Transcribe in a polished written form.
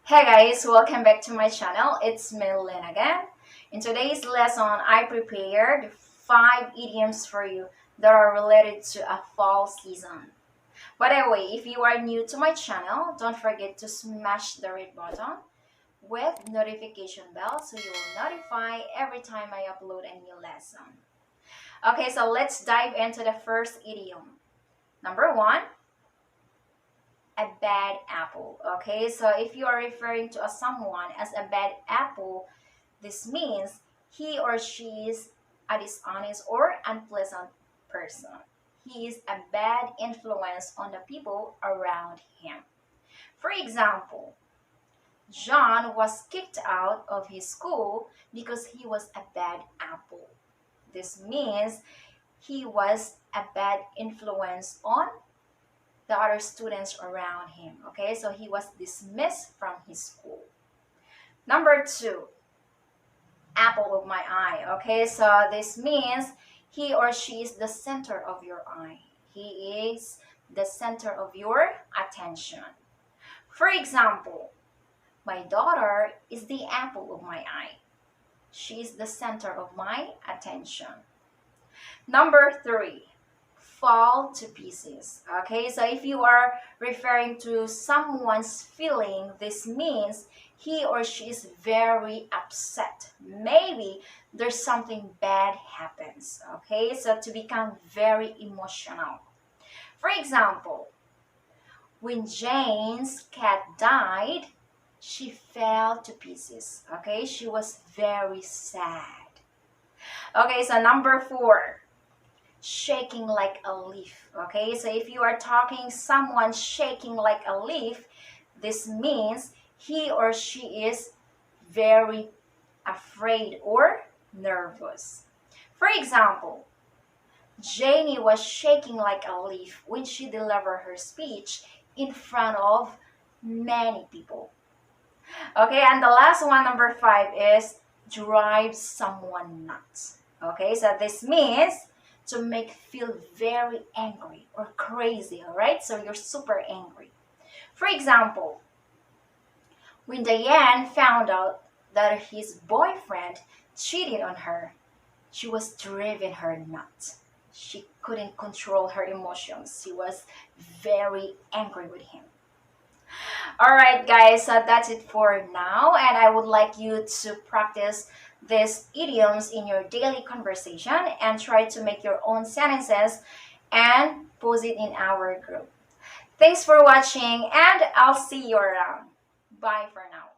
Hey guys, welcome back to my channel. It's me, Lynn again. In today's lesson, I prepared 5 idioms for you that are related to a fall season. By the way, if you are new to my channel, don't forget to smash the red button with notification bell so you will notify every time I upload a new lesson. Okay, so let's dive into the first idiom. Number 1, a bad apple. Okay, so if you are referring to someone as a bad apple, this means he or she is a dishonest or unpleasant person. He is a bad influence on the people around him. For example, John was kicked out of his school because he was a bad apple. This means he was a bad influence on the other students around him. Okay, so he was dismissed from his school. Number 2, apple of my eye. Okay, so this means he or she is the center of your eye. He is the center of your attention. For example, my daughter is the apple of my eye. She is the center of my attention. Number 3, fall to pieces. Okay, so if you are referring to someone's feeling, this means he or she is very upset. Maybe there's something bad happens. Okay, so to become very emotional. For example, when Jane's cat died, she fell to pieces. Okay, she was very sad. Okay, so number 4, shaking like a leaf. Okay, so if you are talking someone shaking like a leaf, this means he or she is very afraid or nervous. For example, Janie was shaking like a leaf when she delivered her speech in front of many people. Okay, and the last one, number 5, is drive someone nuts. Okay, so this means to make feel very angry or crazy, all right? So you're super angry. For example, when Diane found out that his boyfriend cheated on her, she was driven her nuts. She couldn't control her emotions. She was very angry with him. All right, guys, so that's it for now. And I would like you to practice these idioms in your daily conversation and try to make your own sentences and post it in our group. Thanks for watching, and I'll see you around. Bye for now.